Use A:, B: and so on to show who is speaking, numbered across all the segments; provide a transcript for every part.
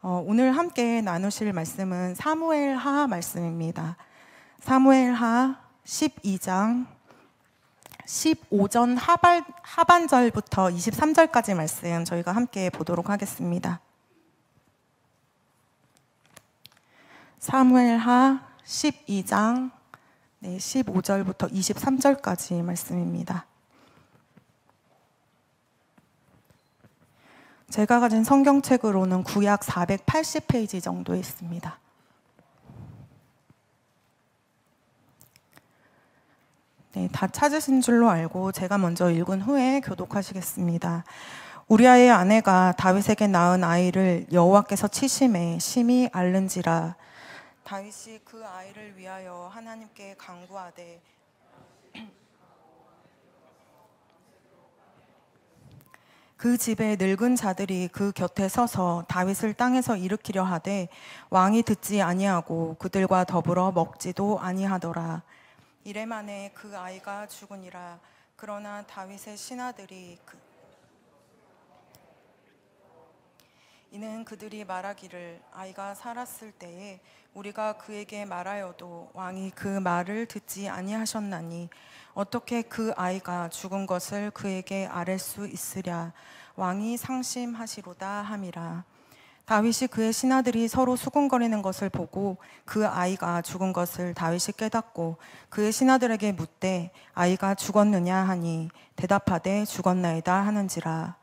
A: 오늘 함께 나누실 말씀은 사무엘하 말씀입니다. 사무엘하 12장 15전 하반절부터 23절까지 말씀 저희가 함께 보도록 하겠습니다. 사무엘하 12장 15절부터 23절까지 말씀입니다. 제가 가진 성경책으로는 구약 480페이지 정도 있습니다. 다 찾으신 줄로 알고 제가 먼저 읽은 후에 교독하시겠습니다. 우리아의 아내가 다윗에게 낳은 아이를 여호와께서 치심에 심히 앓는지라. 다윗이 그 아이를 위하여 하나님께 간구하되 그 집의 늙은 자들이 그 곁에 서서 다윗을 땅에서 일으키려 하되 왕이 듣지 아니하고 그들과 더불어 먹지도 아니하더라. 이래 만에 그 아이가 죽으니라. 그러나 다윗의 신하들이 이는 그들이 말하기를 아이가 살았을 때에 우리가 그에게 말하여도 왕이 그 말을 듣지 아니하셨나니 어떻게 그 아이가 죽은 것을 그에게 아랠 수 있으랴. 왕이 상심하시로다 함이라. 다윗이 그의 신하들이 서로 수군거리는 것을 보고 그 아이가 죽은 것을 다윗이 깨닫고 그의 신하들에게 묻되 아이가 죽었느냐 하니 대답하되 죽었나이다 하는지라.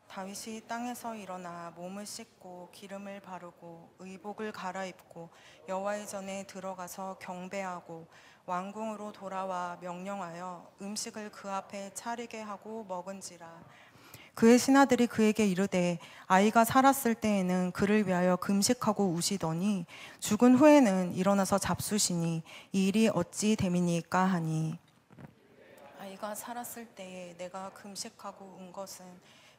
A: 다윗이 땅에서 일어나 몸을 씻고 기름을 바르고 의복을 갈아입고 여호와의 전에 들어가서 경배하고 왕궁으로 돌아와 명령하여 음식을 그 앞에 차리게 하고 먹은지라. 그의 신하들이 그에게 이르되 아이가 살았을 때에는 그를 위하여 금식하고 우시더니 죽은 후에는 일어나서 잡수시니 이 일이 어찌 됨이니까 하니 아이가 살았을 때에 내가 금식하고 운 것은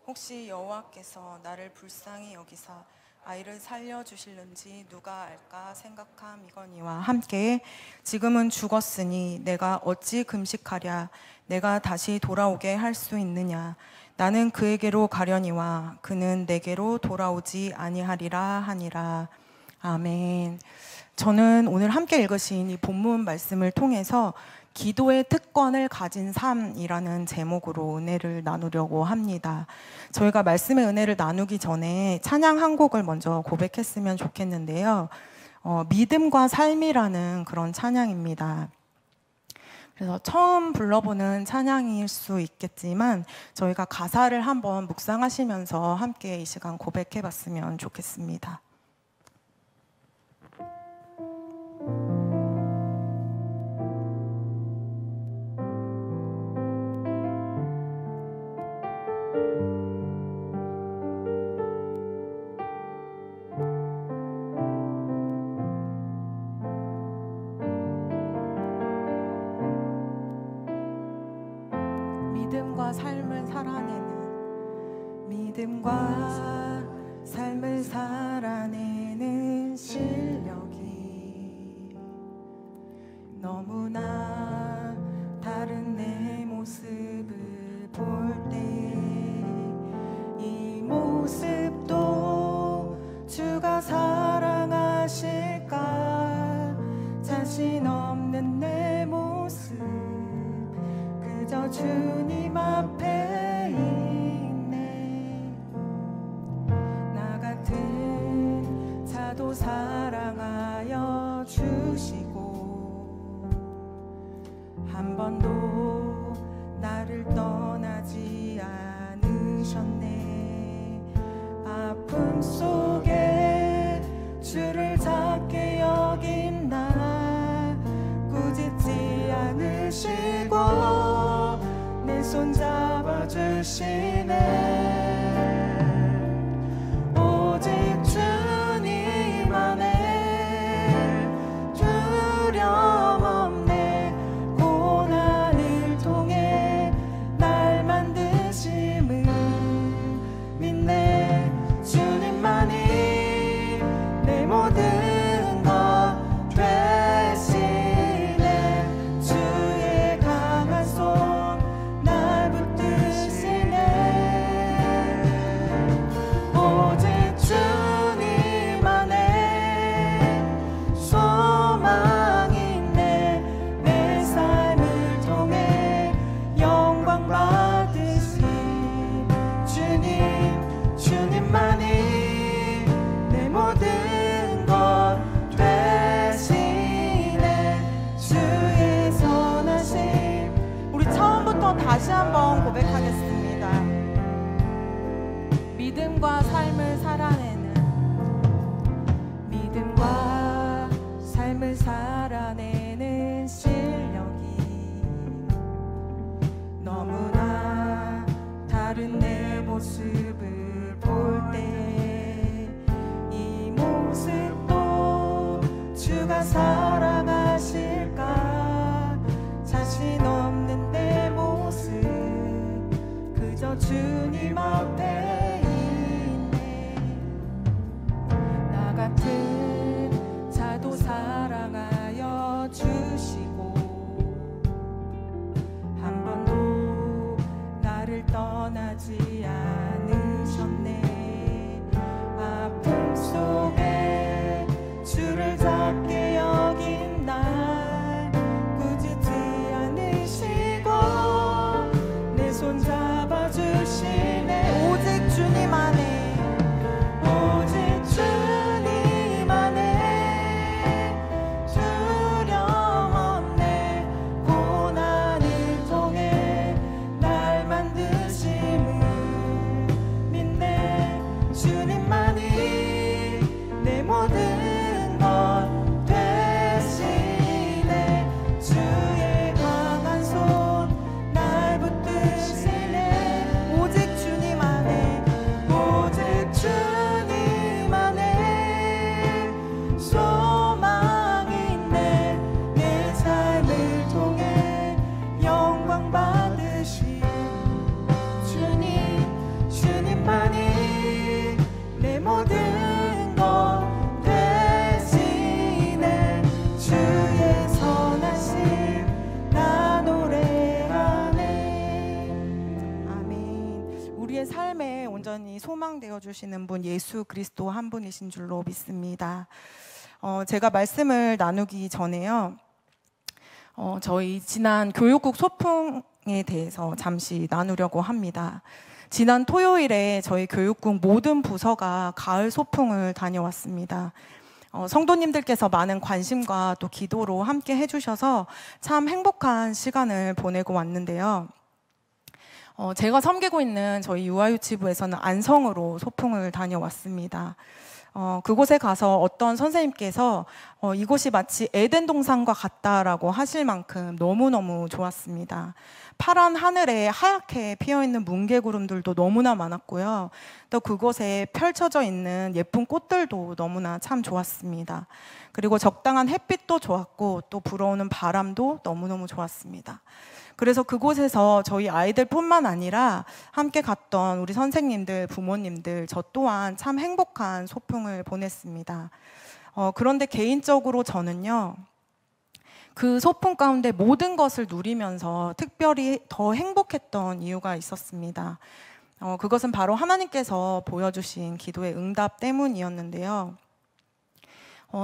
A: 혹시 여호와께서 나를 불쌍히 여기사 아이를 살려주실는지 누가 알까 생각함이거니와 함께 지금은 죽었으니 내가 어찌 금식하랴. 내가 다시 돌아오게 할 수 있느냐. 나는 그에게로 가려니와 그는 내게로 돌아오지 아니하리라 하니라. 아멘. 저는 오늘 함께 읽으신 이 본문 말씀을 통해서 기도의 특권을 가진 삶이라는 제목으로 은혜를 나누려고 합니다. 저희가 말씀의 은혜를 나누기 전에 찬양 한 곡을 먼저 고백했으면 좋겠는데요. 믿음과 삶이라는 그런 찬양입니다. 그래서 처음 불러보는 찬양일 수 있겠지만 저희가 가사를 한번 묵상하시면서 함께 이 시간 고백해봤으면 좋겠습니다. 믿음과 삶을 살아내는 믿음과 삶을 살아내는 실력이 너무나 다른 내 모습을 볼 때 이 모습도 주가 사랑하실까. 자신 없는 내 모습 그저 주님 앞에 있네. 나 같은 자도 사랑하여 주시고 한 번도 나를 떠나지 않으셨네. 아픔 속에 주를 작게 여긴 나 꾸짖지 않으시고 내 손 잡아주시네. 오직 주님 안에 두려움 없네. 고난 온전히 소망되어 주시는 분 예수 그리스도 한 분이신 줄로 믿습니다. 제가 말씀을 나누기 전에요. 저희 지난 교육국 소풍에 대해서 잠시 나누려고 합니다. 지난 토요일에 저희 교육국 모든 부서가 가을 소풍을 다녀왔습니다. 성도님들께서 많은 관심과 또 기도로 함께 해주셔서 참 행복한 시간을 보내고 왔는데요. 제가 섬기고 있는 저희 유아유치부에서는 안성으로 소풍을 다녀왔습니다. 그곳에 가서 어떤 선생님께서 이곳이 마치 에덴 동산과 같다라고 하실 만큼 너무너무 좋았습니다. 파란 하늘에 하얗게 피어있는 뭉게구름들도 너무나 많았고요. 또 그곳에 펼쳐져 있는 예쁜 꽃들도 너무나 참 좋았습니다. 그리고 적당한 햇빛도 좋았고 또 불어오는 바람도 너무너무 좋았습니다. 그래서 그곳에서 저희 아이들뿐만 아니라 함께 갔던 우리 선생님들, 부모님들, 저 또한 참 행복한 소풍을 보냈습니다. 그런데 개인적으로 저는요, 그 소풍 가운데 모든 것을 누리면서 특별히 더 행복했던 이유가 있었습니다. 그것은 바로 하나님께서 보여주신 기도의 응답 때문이었는데요.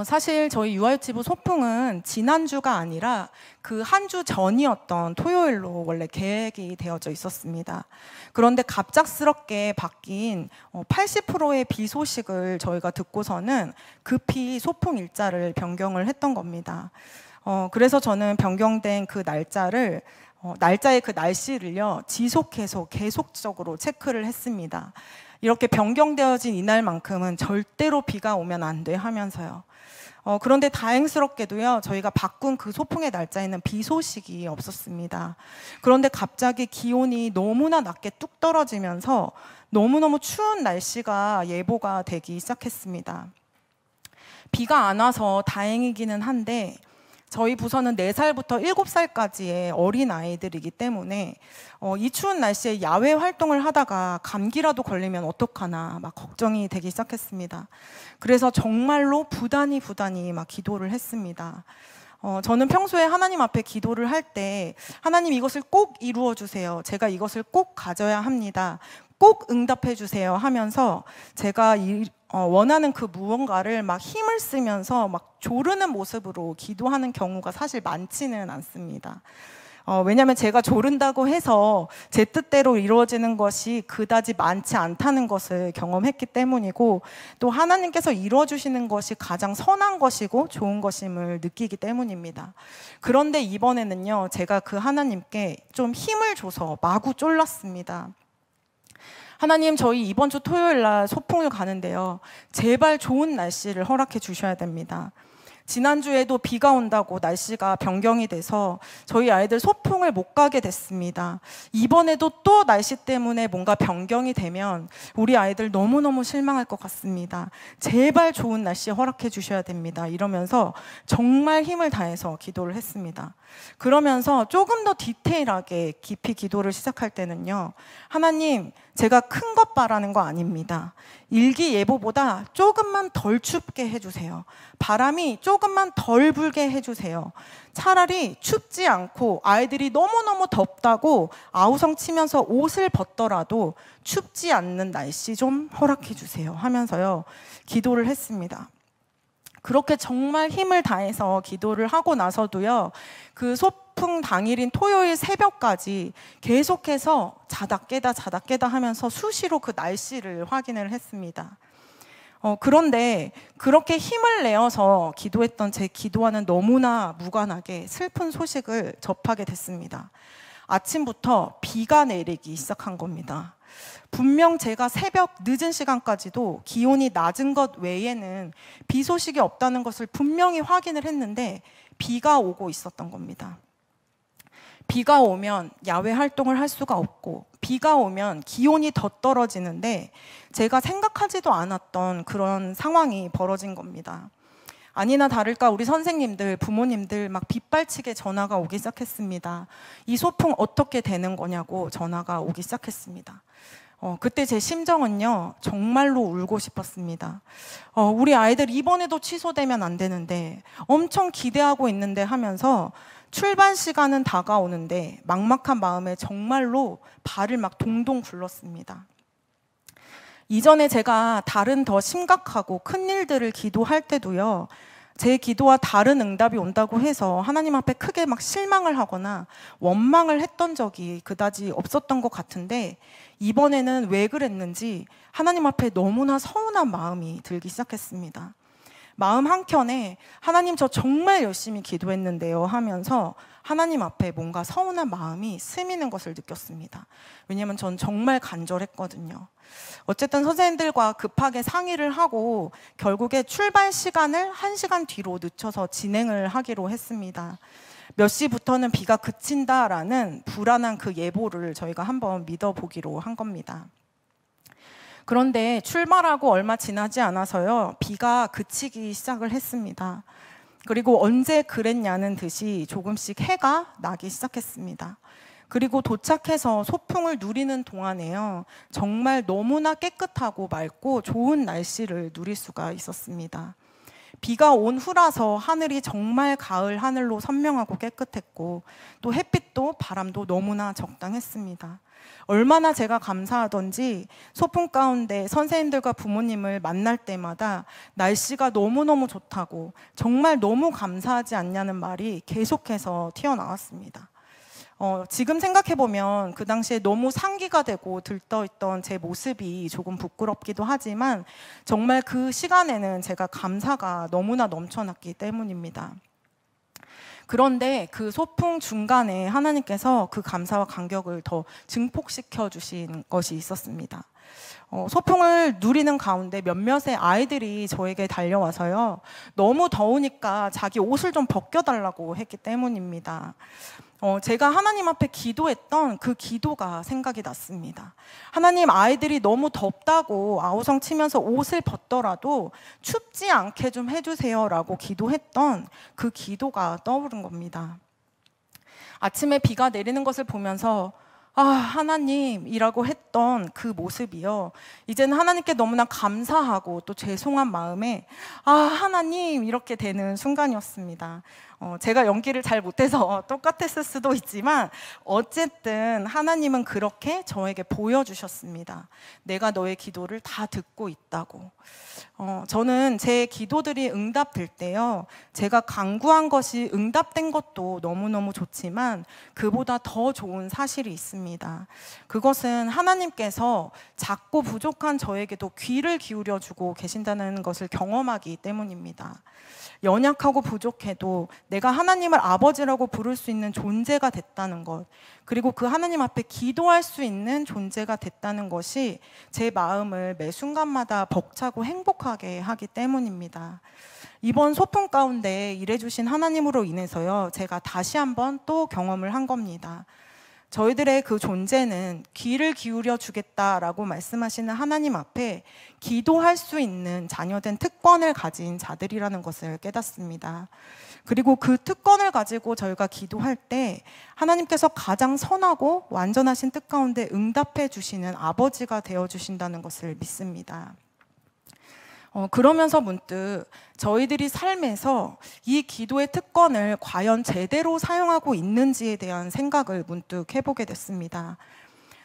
A: 사실 저희 유아유치부 소풍은 지난주가 아니라 그 한 주 전이었던 토요일로 원래 계획이 되어져 있었습니다. 그런데 갑작스럽게 바뀐 80%의 비 소식을 저희가 듣고서는 급히 소풍 일자를 변경을 했던 겁니다. 그래서 저는 변경된 그 날짜의 그 날씨를요, 계속적으로 체크를 했습니다. 이렇게 변경되어진 이날만큼은 절대로 비가 오면 안 돼 하면서요. 그런데 다행스럽게도요, 저희가 바꾼 그 소풍의 날짜에는 비 소식이 없었습니다. 그런데 갑자기 기온이 너무나 낮게 뚝 떨어지면서 너무너무 추운 날씨가 예보가 되기 시작했습니다. 비가 안 와서 다행이기는 한데 저희 부서는 4살부터 7살까지의 어린 아이들이기 때문에 이 추운 날씨에 야외 활동을 하다가 감기라도 걸리면 어떡하나 막 걱정이 되기 시작했습니다. 그래서 정말로 부단히 막 기도를 했습니다. 저는 평소에 하나님 앞에 기도를 할 때 하나님 이것을 꼭 이루어 주세요. 제가 이것을 꼭 가져야 합니다. 꼭 응답해 주세요 하면서 제가 원하는 그 무언가를 막 힘을 쓰면서 막 조르는 모습으로 기도하는 경우가 사실 많지는 않습니다. 왜냐하면 제가 조른다고 해서 제 뜻대로 이루어지는 것이 그다지 많지 않다는 것을 경험했기 때문이고, 또 하나님께서 이루어주시는 것이 가장 선한 것이고 좋은 것임을 느끼기 때문입니다. 그런데 이번에는요, 제가 그 하나님께 좀 힘을 줘서 마구 쫄랐습니다. 하나님, 저희 이번 주 토요일 날 소풍을 가는데요, 제발 좋은 날씨를 허락해 주셔야 됩니다. 지난주에도 비가 온다고 날씨가 변경이 돼서 저희 아이들 소풍을 못 가게 됐습니다. 이번에도 또 날씨 때문에 뭔가 변경이 되면 우리 아이들 너무너무 실망할 것 같습니다. 제발 좋은 날씨 허락해 주셔야 됩니다. 이러면서 정말 힘을 다해서 기도를 했습니다. 그러면서 조금 더 디테일하게 깊이 기도를 시작할 때는요, 하나님, 제가 큰 것 바라는 거 아닙니다. 일기예보보다 조금만 덜 춥게 해주세요. 바람이 조금만 덜 불게 해주세요. 차라리 춥지 않고 아이들이 너무너무 덥다고 아우성 치면서 옷을 벗더라도 춥지 않는 날씨 좀 허락해 주세요 하면서요, 기도를 했습니다. 그렇게 정말 힘을 다해서 기도를 하고 나서도요, 그 소풍 당일인 토요일 새벽까지 계속해서 자다 깨다 하면서 수시로 그 날씨를 확인을 했습니다. 그런데 그렇게 힘을 내어서 기도했던 제 기도와는 너무나 무관하게 슬픈 소식을 접하게 됐습니다. 아침부터 비가 내리기 시작한 겁니다. 분명 제가 새벽 늦은 시간까지도 기온이 낮은 것 외에는 비 소식이 없다는 것을 분명히 확인을 했는데 비가 오고 있었던 겁니다. 비가 오면 야외 활동을 할 수가 없고, 비가 오면 기온이 더 떨어지는데 제가 생각하지도 않았던 그런 상황이 벌어진 겁니다. 아니나 다를까 우리 선생님들, 부모님들 막 빗발치게 전화가 오기 시작했습니다. 이 소풍 어떻게 되는 거냐고 전화가 오기 시작했습니다. 그때 제 심정은요, 정말로 울고 싶었습니다. 우리 아이들 이번에도 취소되면 안 되는데, 엄청 기대하고 있는데 하면서 출발 시간은 다가오는데 막막한 마음에 정말로 발을 막 동동 굴렀습니다. 이전에 제가 다른 더 심각하고 큰 일들을 기도할 때도요, 제 기도와 다른 응답이 온다고 해서 하나님 앞에 크게 막 실망을 하거나 원망을 했던 적이 그다지 없었던 것 같은데, 이번에는 왜 그랬는지 하나님 앞에 너무나 서운한 마음이 들기 시작했습니다. 마음 한켠에 하나님 저 정말 열심히 기도했는데요 하면서 하나님 앞에 뭔가 서운한 마음이 스미는 것을 느꼈습니다. 왜냐하면 전 정말 간절했거든요. 어쨌든 선생님들과 급하게 상의를 하고 결국에 출발 시간을 1시간 뒤로 늦춰서 진행을 하기로 했습니다. 몇 시부터는 비가 그친다라는 불안한 그 예보를 저희가 한번 믿어보기로 한 겁니다. 그런데 출발하고 얼마 지나지 않아서요, 비가 그치기 시작을 했습니다. 그리고 언제 그랬냐는 듯이 조금씩 해가 나기 시작했습니다. 그리고 도착해서 소풍을 누리는 동안에요, 정말 너무나 깨끗하고 맑고 좋은 날씨를 누릴 수가 있었습니다. 비가 온 후라서 하늘이 정말 가을 하늘로 선명하고 깨끗했고, 또 햇빛도 바람도 너무나 적당했습니다. 얼마나 제가 감사하던지 소풍 가운데 선생님들과 부모님을 만날 때마다 날씨가 너무너무 좋다고, 정말 너무 감사하지 않냐는 말이 계속해서 튀어나왔습니다. 지금 생각해보면 그 당시에 너무 상기가 되고 들떠있던 제 모습이 조금 부끄럽기도 하지만, 정말 그 시간에는 제가 감사가 너무나 넘쳐났기 때문입니다. 그런데 그 소풍 중간에 하나님께서 그 감사와 감격을 더 증폭시켜 주신 것이 있었습니다. 소풍을 누리는 가운데 몇몇의 아이들이 저에게 달려와서요, 너무 더우니까 자기 옷을 좀 벗겨달라고 했기 때문입니다. 제가 하나님 앞에 기도했던 그 기도가 생각이 났습니다. 하나님, 아이들이 너무 덥다고 아우성 치면서 옷을 벗더라도 춥지 않게 좀 해주세요 라고 기도했던 그 기도가 떠오른 겁니다. 아침에 비가 내리는 것을 보면서 하나님이라고 했던 그 모습이요, 이제는 하나님께 너무나 감사하고 또 죄송한 마음에 하나님 이렇게 되는 순간이었습니다. 제가 연기를 잘 못해서 똑같았을 수도 있지만 어쨌든 하나님은 그렇게 저에게 보여주셨습니다. 내가 너의 기도를 다 듣고 있다고. 저는 제 기도들이 응답될 때요, 제가 간구한 것이 응답된 것도 너무너무 좋지만 그보다 더 좋은 사실이 있습니다. 그것은 하나님께서 작고 부족한 저에게도 귀를 기울여주고 계신다는 것을 경험하기 때문입니다. 연약하고 부족해도 내가 하나님을 아버지라고 부를 수 있는 존재가 됐다는 것, 그리고 그 하나님 앞에 기도할 수 있는 존재가 됐다는 것이 제 마음을 매 순간마다 벅차고 행복하게 하기 때문입니다. 이번 소풍 가운데 일해주신 하나님으로 인해서요, 제가 다시 한번 또 경험을 한 겁니다. 저희들의 그 존재는 귀를 기울여 주겠다라고 말씀하시는 하나님 앞에 기도할 수 있는 자녀된 특권을 가진 자들이라는 것을 깨닫습니다. 그리고 그 특권을 가지고 저희가 기도할 때 하나님께서 가장 선하고 완전하신 뜻 가운데 응답해 주시는 아버지가 되어 주신다는 것을 믿습니다. 그러면서 문득 저희들이 삶에서 이 기도의 특권을 과연 제대로 사용하고 있는지에 대한 생각을 문득 해보게 됐습니다.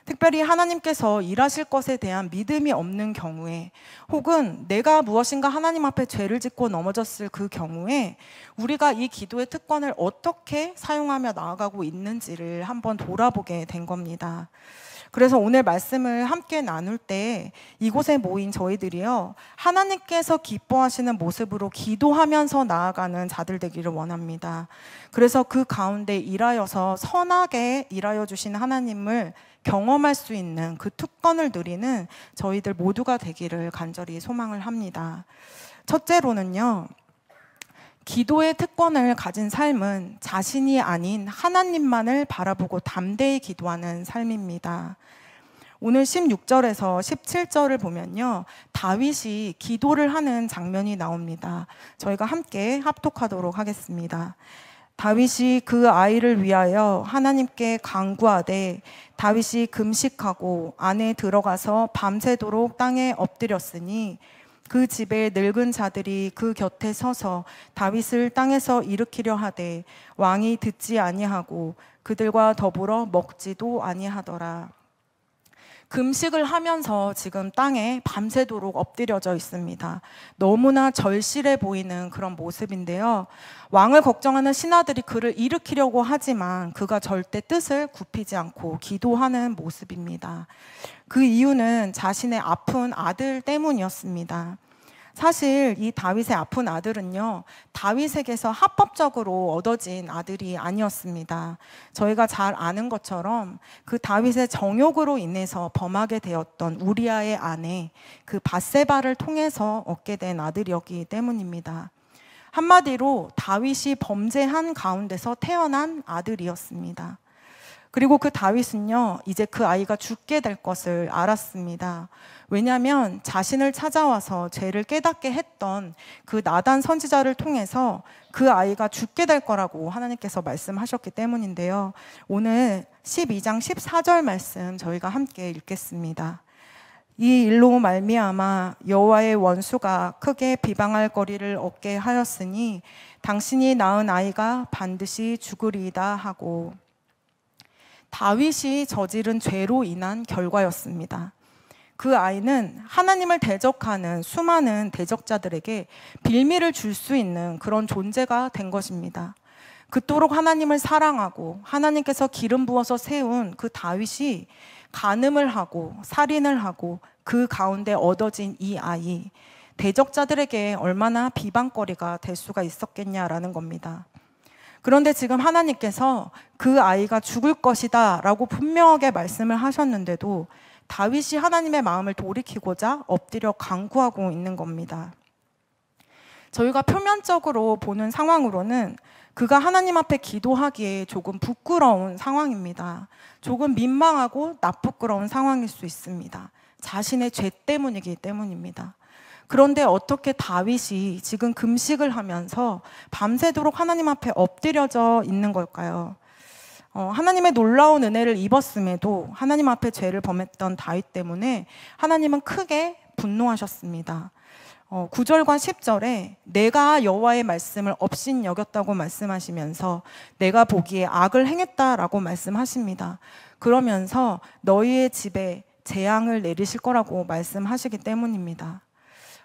A: 특별히 하나님께서 일하실 것에 대한 믿음이 없는 경우에, 혹은 내가 무엇인가 하나님 앞에 죄를 짓고 넘어졌을 그 경우에 우리가 이 기도의 특권을 어떻게 사용하며 나아가고 있는지를 한번 돌아보게 된 겁니다. 그래서 오늘 말씀을 함께 나눌 때 이곳에 모인 저희들이요, 하나님께서 기뻐하시는 모습으로 기도하면서 나아가는 자들 되기를 원합니다. 그래서 그 가운데 일하여서 선하게 일하여 주신 하나님을 경험할 수 있는 그 특권을 누리는 저희들 모두가 되기를 간절히 소망을 합니다. 첫째로는요, 기도의 특권을 가진 삶은 자신이 아닌 하나님만을 바라보고 담대히 기도하는 삶입니다. 오늘 16절에서 17절을 보면요, 다윗이 기도를 하는 장면이 나옵니다. 저희가 함께 합독하도록 하겠습니다. 다윗이 그 아이를 위하여 하나님께 간구하되 다윗이 금식하고 안에 들어가서 밤새도록 땅에 엎드렸으니 그 집에 늙은 자들이 그 곁에 서서 다윗을 땅에서 일으키려 하되 왕이 듣지 아니하고 그들과 더불어 먹지도 아니하더라. 금식을 하면서 지금 땅에 밤새도록 엎드려져 있습니다. 너무나 절실해 보이는 그런 모습인데요. 왕을 걱정하는 신하들이 그를 일으키려고 하지만 그가 절대 뜻을 굽히지 않고 기도하는 모습입니다. 그 이유는 자신의 아픈 아들 때문이었습니다. 사실 이 다윗의 아픈 아들은요, 다윗에게서 합법적으로 얻어진 아들이 아니었습니다. 저희가 잘 아는 것처럼 그 다윗의 정욕으로 인해서 범하게 되었던 우리아의 아내 그 밧세바를 통해서 얻게 된 아들이었기 때문입니다. 한마디로 다윗이 범죄한 가운데서 태어난 아들이었습니다. 그리고 그 다윗은요, 이제 그 아이가 죽게 될 것을 알았습니다. 왜냐하면 자신을 찾아와서 죄를 깨닫게 했던 그 나단 선지자를 통해서 그 아이가 죽게 될 거라고 하나님께서 말씀하셨기 때문인데요. 오늘 12장 14절 말씀 저희가 함께 읽겠습니다. 이 일로 말미암아 여호와의 원수가 크게 비방할 거리를 얻게 하였으니 당신이 낳은 아이가 반드시 죽으리이다 하고, 다윗이 저지른 죄로 인한 결과였습니다. 그 아이는 하나님을 대적하는 수많은 대적자들에게 빌미를 줄 수 있는 그런 존재가 된 것입니다. 그토록 하나님을 사랑하고 하나님께서 기름 부어서 세운 그 다윗이 간음을 하고 살인을 하고 그 가운데 얻어진 이 아이, 대적자들에게 얼마나 비방거리가 될 수가 있었겠냐라는 겁니다. 그런데 지금 하나님께서 그 아이가 죽을 것이다 라고 분명하게 말씀을 하셨는데도 다윗이 하나님의 마음을 돌이키고자 엎드려 간구하고 있는 겁니다. 저희가 표면적으로 보는 상황으로는 그가 하나님 앞에 기도하기에 조금 부끄러운 상황입니다. 조금 민망하고 나쁘끄러운 상황일 수 있습니다. 자신의 죄 때문이기 때문입니다. 그런데 어떻게 다윗이 지금 금식을 하면서 밤새도록 하나님 앞에 엎드려져 있는 걸까요? 하나님의 놀라운 은혜를 입었음에도 하나님 앞에 죄를 범했던 다윗 때문에 하나님은 크게 분노하셨습니다. 9절과 10절에 내가 여호와의 말씀을 업신여겼다고 말씀하시면서 내가 보기에 악을 행했다라고 말씀하십니다. 그러면서 너희의 집에 재앙을 내리실 거라고 말씀하시기 때문입니다.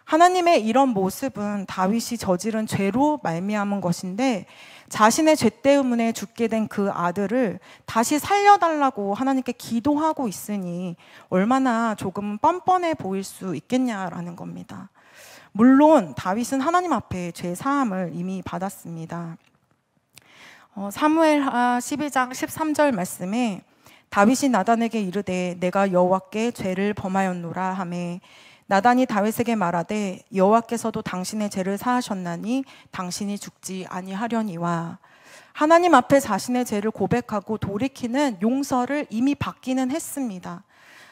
A: 하나님의 이런 모습은 다윗이 저지른 죄로 말미암은 것인데, 자신의 죄 때문에 죽게 된 그 아들을 다시 살려달라고 하나님께 기도하고 있으니 얼마나 조금 뻔뻔해 보일 수 있겠냐라는 겁니다. 물론 다윗은 하나님 앞에 죄 사함을 이미 받았습니다. 사무엘하 12장 13절 말씀에 다윗이 나단에게 이르되 내가 여호와께 죄를 범하였노라 하매 나단이 다윗에게 말하되 여호와께서도 당신의 죄를 사하셨나니 당신이 죽지 아니하려니와. 하나님 앞에 자신의 죄를 고백하고 돌이키는 용서를 이미 받기는 했습니다.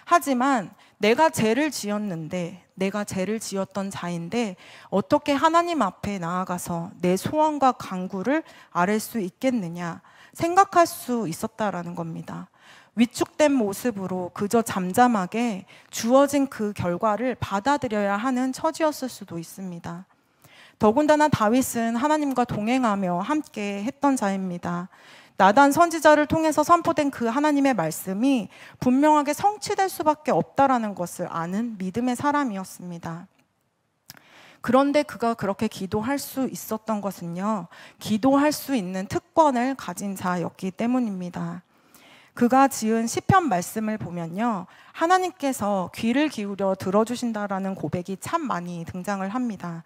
A: 하지만 내가 죄를 지었는데, 내가 죄를 지었던 자인데 어떻게 하나님 앞에 나아가서 내 소원과 간구를 아뢰 수 있겠느냐 생각할 수 있었다라는 겁니다. 위축된 모습으로 그저 잠잠하게 주어진 그 결과를 받아들여야 하는 처지였을 수도 있습니다. 더군다나 다윗은 하나님과 동행하며 함께 했던 자입니다. 나단 선지자를 통해서 선포된 그 하나님의 말씀이 분명하게 성취될 수밖에 없다라는 것을 아는 믿음의 사람이었습니다. 그런데 그가 그렇게 기도할 수 있었던 것은요, 기도할 수 있는 특권을 가진 자였기 때문입니다. 그가 지은 시편 말씀을 보면요, 하나님께서 귀를 기울여 들어주신다라는 고백이 참 많이 등장을 합니다.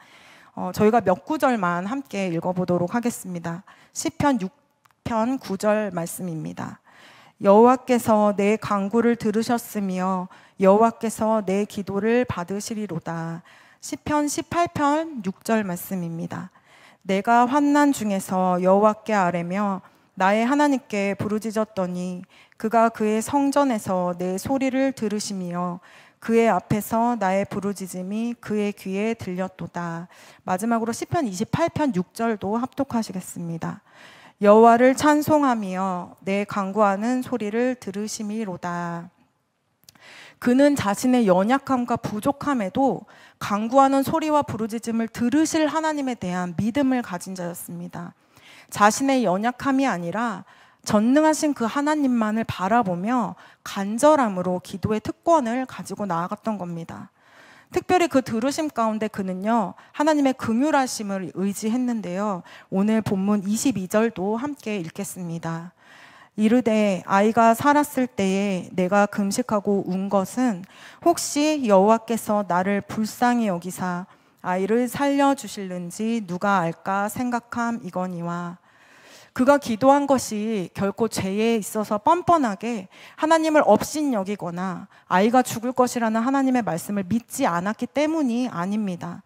A: 저희가 몇 구절만 함께 읽어보도록 하겠습니다. 시편 6편 9절 말씀입니다. 여호와께서 내 간구를 들으셨으며 여호와께서 내 기도를 받으시리로다. 시편 18편 6절 말씀입니다. 내가 환난 중에서 여호와께 아뢰며 나의 하나님께 부르짖었더니 그가 그의 성전에서 내 소리를 들으시며 그의 앞에서 나의 부르짖음이 그의 귀에 들렸도다. 마지막으로 시편 28편 6절도 합독하시겠습니다. 여호와를 찬송하며 내 간구하는 소리를 들으심이로다. 그는 자신의 연약함과 부족함에도 간구하는 소리와 부르짖음을 들으실 하나님에 대한 믿음을 가진 자였습니다. 자신의 연약함이 아니라 전능하신 그 하나님만을 바라보며 간절함으로 기도의 특권을 가지고 나아갔던 겁니다. 특별히 그 들으심 가운데 그는요, 하나님의 긍휼하심을 의지했는데요. 오늘 본문 22절도 함께 읽겠습니다. 이르되 아이가 살았을 때에 내가 금식하고 운 것은 혹시 여호와께서 나를 불쌍히 여기사 아이를 살려주실는지 누가 알까 생각함이거니와. 그가 기도한 것이 결코 죄에 있어서 뻔뻔하게 하나님을 업신여기거나 아이가 죽을 것이라는 하나님의 말씀을 믿지 않았기 때문이 아닙니다.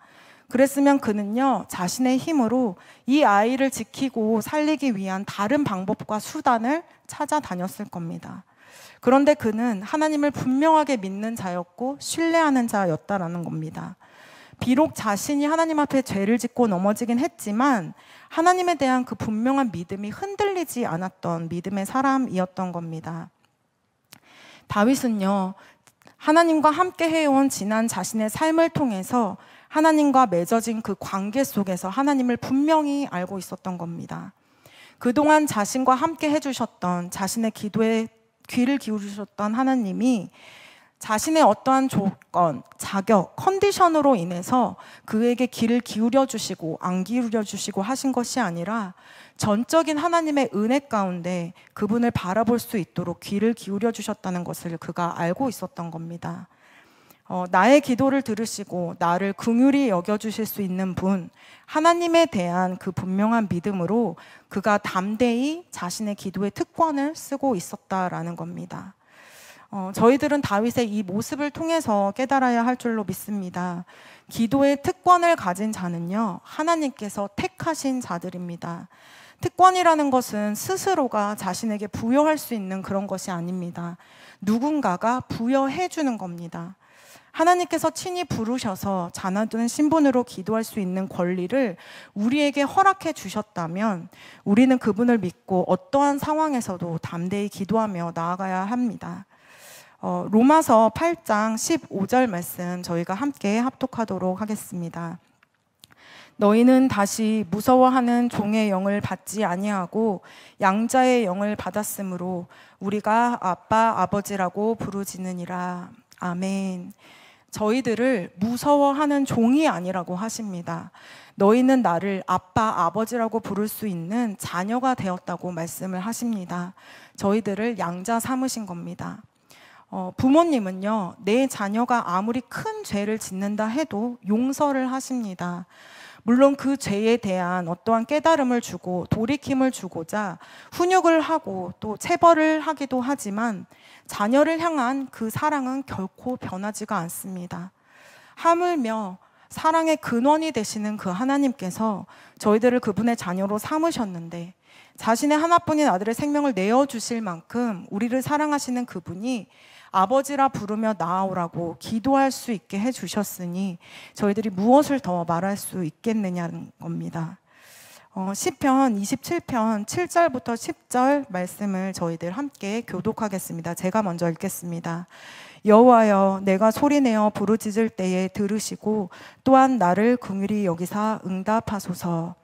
A: 그랬으면 그는요, 자신의 힘으로 이 아이를 지키고 살리기 위한 다른 방법과 수단을 찾아다녔을 겁니다. 그런데 그는 하나님을 분명하게 믿는 자였고 신뢰하는 자였다라는 겁니다. 비록 자신이 하나님 앞에 죄를 짓고 넘어지긴 했지만 하나님에 대한 그 분명한 믿음이 흔들리지 않았던 믿음의 사람이었던 겁니다. 다윗은요, 하나님과 함께 해온 지난 자신의 삶을 통해서 하나님과 맺어진 그 관계 속에서 하나님을 분명히 알고 있었던 겁니다. 그동안 자신과 함께 해주셨던, 자신의 기도에 귀를 기울이셨던 하나님이 자신의 어떠한 조건, 자격, 컨디션으로 인해서 그에게 귀를 기울여 주시고 안 기울여 주시고 하신 것이 아니라 전적인 하나님의 은혜 가운데 그분을 바라볼 수 있도록 귀를 기울여 주셨다는 것을 그가 알고 있었던 겁니다. 나의 기도를 들으시고 나를 긍휼히 여겨주실 수 있는 분, 하나님에 대한 그 분명한 믿음으로 그가 담대히 자신의 기도의 특권을 쓰고 있었다라는 겁니다. 저희들은 다윗의 이 모습을 통해서 깨달아야 할 줄로 믿습니다. 기도의 특권을 가진 자는요, 하나님께서 택하신 자들입니다. 특권이라는 것은 스스로가 자신에게 부여할 수 있는 그런 것이 아닙니다. 누군가가 부여해 주는 겁니다. 하나님께서 친히 부르셔서 자녀된 신분으로 기도할 수 있는 권리를 우리에게 허락해 주셨다면 우리는 그분을 믿고 어떠한 상황에서도 담대히 기도하며 나아가야 합니다. 로마서 8장 15절 말씀 저희가 함께 합독하도록 하겠습니다. 너희는 다시 무서워하는 종의 영을 받지 아니하고 양자의 영을 받았으므로 우리가 아빠 아버지라고 부르짖느니라. 아멘. 저희들을 무서워하는 종이 아니라고 하십니다. 너희는 나를 아빠 아버지라고 부를 수 있는 자녀가 되었다고 말씀을 하십니다. 저희들을 양자 삼으신 겁니다. 부모님은요, 내 자녀가 아무리 큰 죄를 짓는다 해도 용서를 하십니다. 물론 그 죄에 대한 어떠한 깨달음을 주고 돌이킴을 주고자 훈육을 하고 또 체벌을 하기도 하지만 자녀를 향한 그 사랑은 결코 변하지가 않습니다. 하물며 사랑의 근원이 되시는 그 하나님께서 저희들을 그분의 자녀로 삼으셨는데 자신의 하나뿐인 아들의 생명을 내어주실 만큼 우리를 사랑하시는 그분이 아버지라 부르며 나아오라고 기도할 수 있게 해주셨으니 저희들이 무엇을 더 말할 수 있겠느냐는 겁니다. 시편 27편 7절부터 10절 말씀을 저희들 함께 교독하겠습니다. 제가 먼저 읽겠습니다. 여호와여, 내가 소리내어 부르짖을 때에 들으시고 또한 나를 긍휼히 여기사 응답하소서.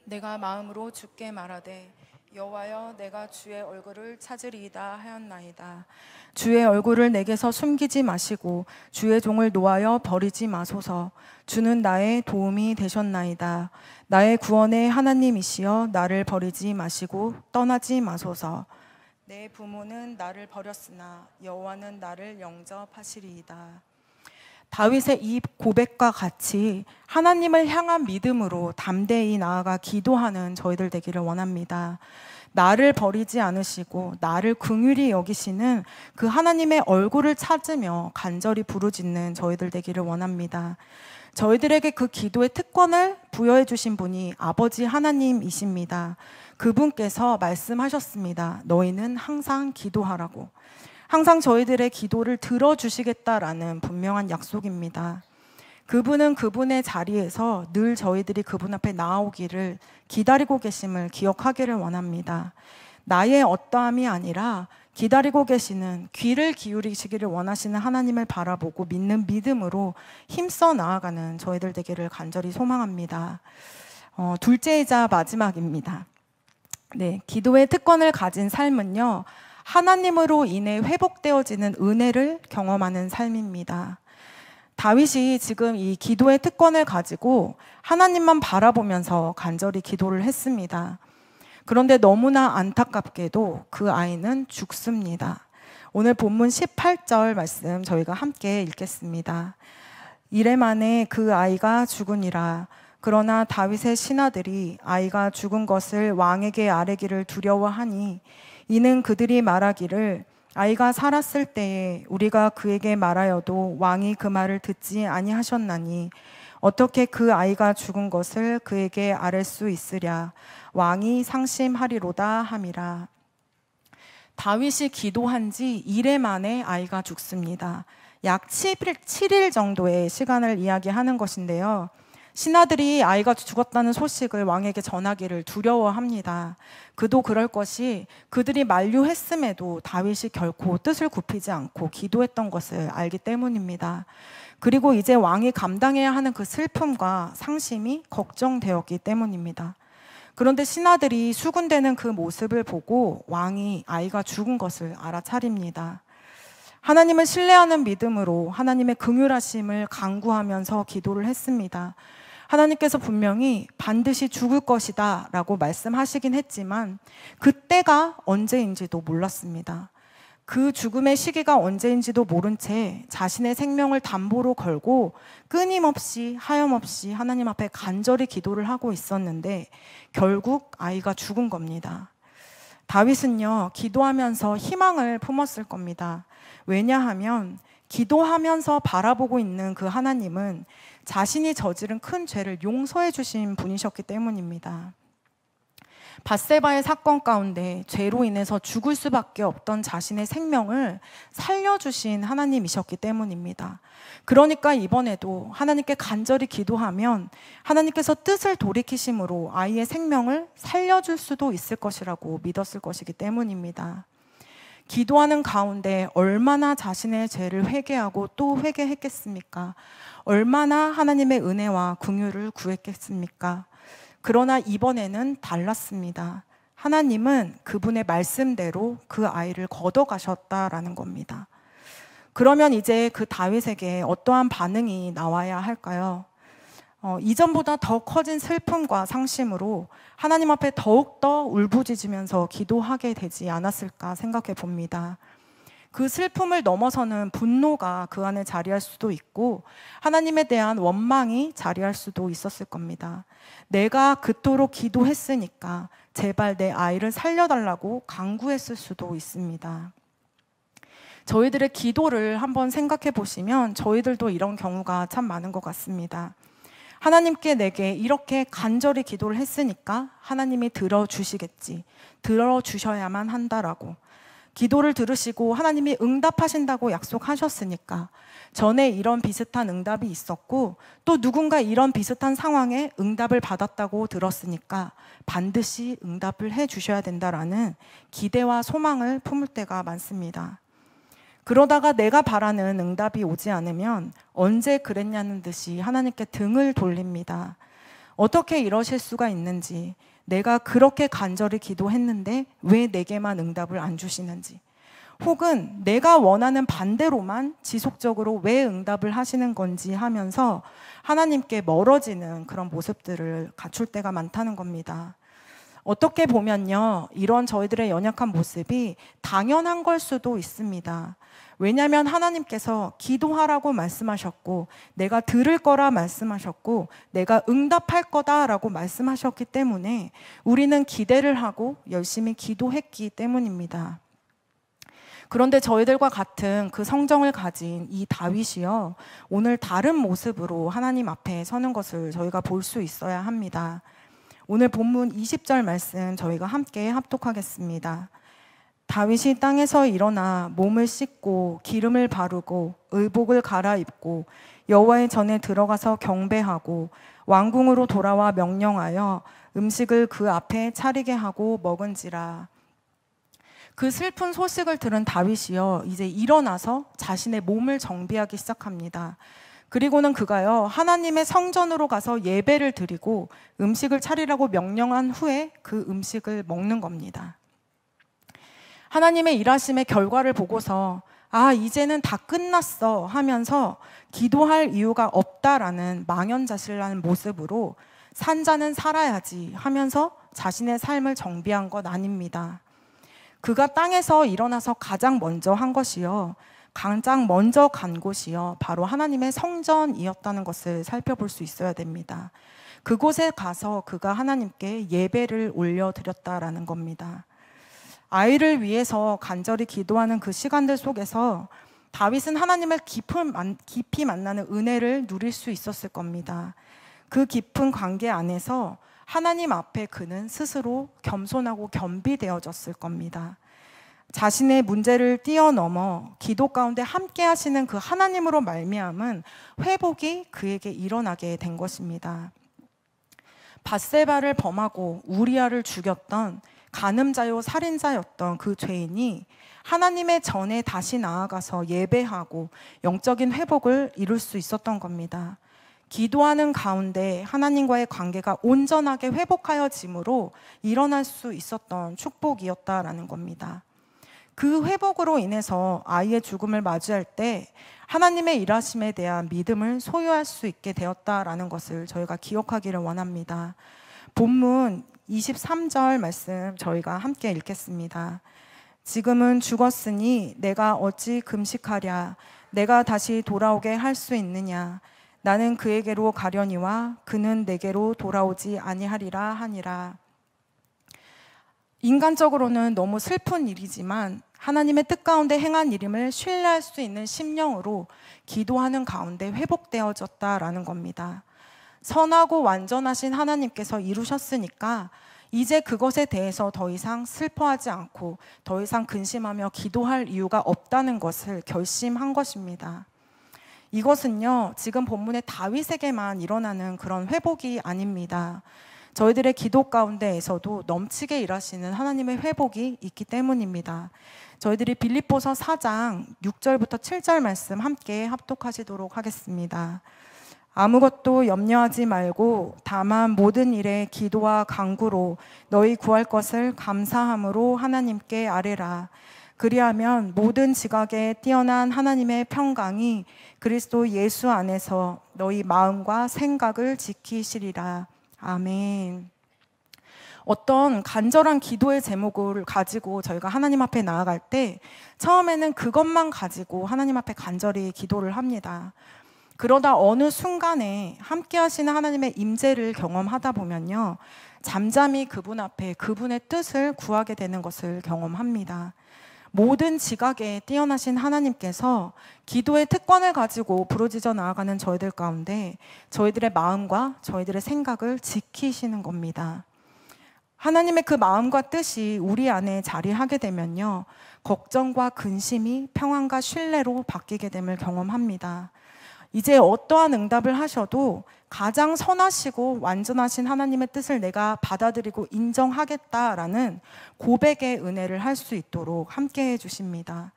A: 내가 마음으로 주께 말하되 여호와여, 내가 주의 얼굴을 찾으리이다 하였나이다. 주의 얼굴을 내게서 숨기지 마시고 주의 종을 노하여 버리지 마소서. 주는 나의 도움이 되셨나이다. 나의 구원의 하나님이시여, 나를 버리지 마시고 떠나지 마소서. 내 부모는 나를 버렸으나 여호와는 나를 영접하시리이다. 다윗의 이 고백과 같이 하나님을 향한 믿음으로 담대히 나아가 기도하는 저희들 되기를 원합니다. 나를 버리지 않으시고 나를 긍휼히 여기시는 그 하나님의 얼굴을 찾으며 간절히 부르짖는 저희들 되기를 원합니다. 저희들에게 그 기도의 특권을 부여해 주신 분이 아버지 하나님이십니다. 그분께서 말씀하셨습니다. 너희는 항상 기도하라고. 항상 저희들의 기도를 들어주시겠다라는 분명한 약속입니다. 그분은 그분의 자리에서 늘 저희들이 그분 앞에 나오기를 기다리고 계심을 기억하기를 원합니다. 나의 어떠함이 아니라 기다리고 계시는, 귀를 기울이시기를 원하시는 하나님을 바라보고 믿는 믿음으로 힘써 나아가는 저희들 되기를 간절히 소망합니다. 둘째이자 마지막입니다. 네, 기도의 특권을 가진 삶은요, 하나님으로 인해 회복되어지는 은혜를 경험하는 삶입니다. 다윗이 지금 이 기도의 특권을 가지고 하나님만 바라보면서 간절히 기도를 했습니다. 그런데 너무나 안타깝게도 그 아이는 죽습니다. 오늘 본문 18절 말씀 저희가 함께 읽겠습니다. 이래 만에 그 아이가 죽으니라. 그러나 다윗의 신하들이 아이가 죽은 것을 왕에게 아뢰기를 두려워하니 이는 그들이 말하기를 아이가 살았을 때에 우리가 그에게 말하여도 왕이 그 말을 듣지 아니하셨나니 어떻게 그 아이가 죽은 것을 그에게 아뢰 수 있으랴. 왕이 상심하리로다 함이라. 다윗이 기도한 지 이래 만에 아이가 죽습니다. 약 7일 정도의 시간을 이야기하는 것인데요. 신하들이 아이가 죽었다는 소식을 왕에게 전하기를 두려워합니다. 그도 그럴 것이 그들이 만류했음에도 다윗이 결코 뜻을 굽히지 않고 기도했던 것을 알기 때문입니다. 그리고 이제 왕이 감당해야 하는 그 슬픔과 상심이 걱정되었기 때문입니다. 그런데 신하들이 수군대는 그 모습을 보고 왕이 아이가 죽은 것을 알아차립니다. 하나님을 신뢰하는 믿음으로 하나님의 긍휼하심을 간구하면서 기도를 했습니다. 하나님께서 분명히 반드시 죽을 것이다 라고 말씀하시긴 했지만 그때가 언제인지도 몰랐습니다. 그 죽음의 시기가 언제인지도 모른 채 자신의 생명을 담보로 걸고 끊임없이 하염없이 하나님 앞에 간절히 기도를 하고 있었는데 결국 아이가 죽은 겁니다. 다윗은요, 기도하면서 희망을 품었을 겁니다. 왜냐하면 기도하면서 바라보고 있는 그 하나님은 자신이 저지른 큰 죄를 용서해 주신 분이셨기 때문입니다. 밧세바의 사건 가운데 죄로 인해서 죽을 수밖에 없던 자신의 생명을 살려주신 하나님이셨기 때문입니다. 그러니까 이번에도 하나님께 간절히 기도하면 하나님께서 뜻을 돌이키심으로 아이의 생명을 살려줄 수도 있을 것이라고 믿었을 것이기 때문입니다. 기도하는 가운데 얼마나 자신의 죄를 회개하고 또 회개했겠습니까? 얼마나 하나님의 은혜와 긍휼을 구했겠습니까? 그러나 이번에는 달랐습니다. 하나님은 그분의 말씀대로 그 아이를 걷어가셨다라는 겁니다. 그러면 이제 그 다윗에게 어떠한 반응이 나와야 할까요? 이전보다 더 커진 슬픔과 상심으로 하나님 앞에 더욱더 울부짖으면서 기도하게 되지 않았을까 생각해 봅니다. 그 슬픔을 넘어서는 분노가 그 안에 자리할 수도 있고 하나님에 대한 원망이 자리할 수도 있었을 겁니다. 내가 그토록 기도했으니까 제발 내 아이를 살려달라고 간구했을 수도 있습니다. 저희들의 기도를 한번 생각해 보시면 저희들도 이런 경우가 참 많은 것 같습니다. 하나님께 내게 이렇게 간절히 기도를 했으니까 하나님이 들어주시겠지, 들어주셔야만 한다라고, 기도를 들으시고 하나님이 응답하신다고 약속하셨으니까 전에 이런 비슷한 응답이 있었고 또 누군가 이런 비슷한 상황에 응답을 받았다고 들었으니까 반드시 응답을 해주셔야 된다라는 기대와 소망을 품을 때가 많습니다. 그러다가 내가 바라는 응답이 오지 않으면 언제 그랬냐는 듯이 하나님께 등을 돌립니다. 어떻게 이러실 수가 있는지, 내가 그렇게 간절히 기도했는데 왜 내게만 응답을 안 주시는지, 혹은 내가 원하는 반대로만 지속적으로 왜 응답을 하시는 건지 하면서 하나님께 멀어지는 그런 모습들을 갖출 때가 많다는 겁니다. 어떻게 보면요, 이런 저희들의 연약한 모습이 당연한 걸 수도 있습니다. 왜냐하면 하나님께서 기도하라고 말씀하셨고 내가 들을 거라 말씀하셨고 내가 응답할 거다라고 말씀하셨기 때문에 우리는 기대를 하고 열심히 기도했기 때문입니다. 그런데 저희들과 같은 그 성정을 가진 이 다윗이요, 오늘 다른 모습으로 하나님 앞에 서는 것을 저희가 볼 수 있어야 합니다. 오늘 본문 20절 말씀 저희가 함께 합독하겠습니다. 다윗이 땅에서 일어나 몸을 씻고 기름을 바르고 의복을 갈아입고 여호와의 전에 들어가서 경배하고 왕궁으로 돌아와 명령하여 음식을 그 앞에 차리게 하고 먹은지라. 그 슬픈 소식을 들은 다윗이요, 이제 일어나서 자신의 몸을 정비하기 시작합니다. 그리고는 그가요, 하나님의 성전으로 가서 예배를 드리고 음식을 차리라고 명령한 후에 그 음식을 먹는 겁니다. 하나님의 일하심의 결과를 보고서 이제는 다 끝났어 하면서 기도할 이유가 없다라는 망연자실한 모습으로 산자는 살아야지 하면서 자신의 삶을 정비한 것 아닙니다. 그가 땅에서 일어나서 가장 먼저 한 것이요, 가장 먼저 간 곳이요, 바로 하나님의 성전이었다는 것을 살펴볼 수 있어야 됩니다. 그곳에 가서 그가 하나님께 예배를 올려드렸다라는 겁니다. 아이를 위해서 간절히 기도하는 그 시간들 속에서 다윗은 하나님을 깊이 만나는 은혜를 누릴 수 있었을 겁니다. 그 깊은 관계 안에서 하나님 앞에 그는 스스로 겸손하고 겸비되어졌을 겁니다. 자신의 문제를 뛰어넘어 기도 가운데 함께 하시는 그 하나님으로 말미암은 회복이 그에게 일어나게 된 것입니다. 밧세바를 범하고 우리아를 죽였던 간음자요 살인자였던 그 죄인이 하나님의 전에 다시 나아가서 예배하고 영적인 회복을 이룰 수 있었던 겁니다. 기도하는 가운데 하나님과의 관계가 온전하게 회복하여짐으로 일어날 수 있었던 축복이었다라는 겁니다. 그 회복으로 인해서 아이의 죽음을 맞이할 때 하나님의 일하심에 대한 믿음을 소유할 수 있게 되었다라는 것을 저희가 기억하기를 원합니다. 본문 23절 말씀 저희가 함께 읽겠습니다. 지금은 죽었으니 내가 어찌 금식하랴. 내가 다시 돌아오게 할 수 있느냐. 나는 그에게로 가려니와 그는 내게로 돌아오지 아니하리라 하니라. 인간적으로는 너무 슬픈 일이지만 하나님의 뜻 가운데 행한 일임을 신뢰할 수 있는 심령으로 기도하는 가운데 회복되어졌다라는 겁니다. 선하고 완전하신 하나님께서 이루셨으니까 이제 그것에 대해서 더 이상 슬퍼하지 않고 더 이상 근심하며 기도할 이유가 없다는 것을 결심한 것입니다. 이것은요, 지금 본문의 다윗에게만 일어나는 그런 회복이 아닙니다. 저희들의 기도 가운데에서도 넘치게 일하시는 하나님의 회복이 있기 때문입니다. 저희들이 빌립보서 4장 6절부터 7절 말씀 함께 합독하시도록 하겠습니다. 아무것도 염려하지 말고 다만 모든 일에 기도와 간구로 너희 구할 것을 감사함으로 하나님께 아뢰라. 그리하면 모든 지각에 뛰어난 하나님의 평강이 그리스도 예수 안에서 너희 마음과 생각을 지키시리라. 아멘. 어떤 간절한 기도의 제목을 가지고 저희가 하나님 앞에 나아갈 때 처음에는 그것만 가지고 하나님 앞에 간절히 기도를 합니다. 그러다 어느 순간에 함께 하시는 하나님의 임재를 경험하다 보면요, 잠잠히 그분 앞에 그분의 뜻을 구하게 되는 것을 경험합니다. 모든 지각에 뛰어나신 하나님께서 기도의 특권을 가지고 부르짖어 나아가는 저희들 가운데 저희들의 마음과 저희들의 생각을 지키시는 겁니다. 하나님의 그 마음과 뜻이 우리 안에 자리하게 되면요, 걱정과 근심이 평안과 신뢰로 바뀌게 됨을 경험합니다. 이제 어떠한 응답을 하셔도 가장 선하시고 완전하신 하나님의 뜻을 내가 받아들이고 인정하겠다라는 고백의 은혜를 할 수 있도록 함께 해주십니다.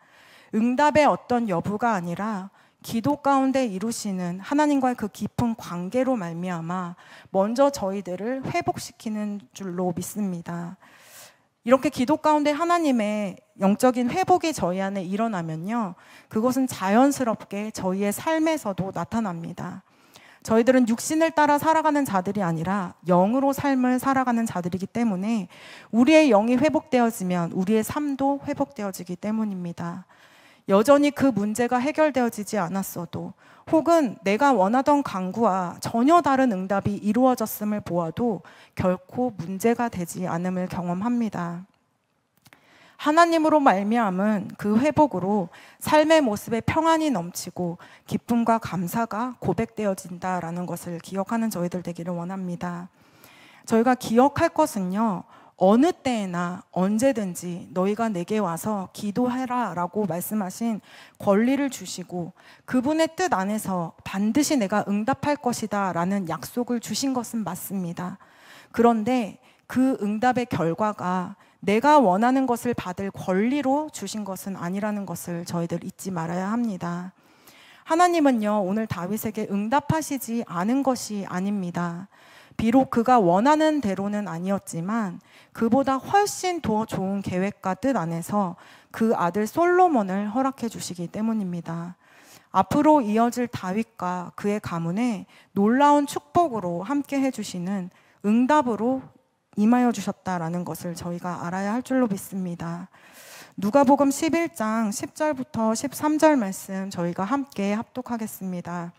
A: 응답의 어떤 여부가 아니라 기도 가운데 이루시는 하나님과의 그 깊은 관계로 말미암아 먼저 저희들을 회복시키는 줄로 믿습니다. 이렇게 기도 가운데 하나님의 영적인 회복이 저희 안에 일어나면요, 그것은 자연스럽게 저희의 삶에서도 나타납니다. 저희들은 육신을 따라 살아가는 자들이 아니라 영으로 삶을 살아가는 자들이기 때문에 우리의 영이 회복되어지면 우리의 삶도 회복되어지기 때문입니다. 여전히 그 문제가 해결되어지지 않았어도 혹은 내가 원하던 간구와 전혀 다른 응답이 이루어졌음을 보아도 결코 문제가 되지 않음을 경험합니다. 하나님으로 말미암은 그 회복으로 삶의 모습에 평안이 넘치고 기쁨과 감사가 고백되어진다라는 것을 기억하는 저희들 되기를 원합니다. 저희가 기억할 것은요, 어느 때나 언제든지 너희가 내게 와서 기도해라 라고 말씀하신 권리를 주시고 그분의 뜻 안에서 반드시 내가 응답할 것이다 라는 약속을 주신 것은 맞습니다. 그런데 그 응답의 결과가 내가 원하는 것을 받을 권리로 주신 것은 아니라는 것을 저희들 잊지 말아야 합니다. 하나님은요, 오늘 다윗에게 응답하시지 않은 것이 아닙니다. 비록 그가 원하는 대로는 아니었지만 그보다 훨씬 더 좋은 계획과 뜻 안에서 그 아들 솔로몬을 허락해 주시기 때문입니다. 앞으로 이어질 다윗과 그의 가문에 놀라운 축복으로 함께 해주시는 응답으로 임하여 주셨다라는 것을 저희가 알아야 할 줄로 믿습니다. 누가복음 11장 10절부터 13절 말씀 저희가 함께 합독하겠습니다.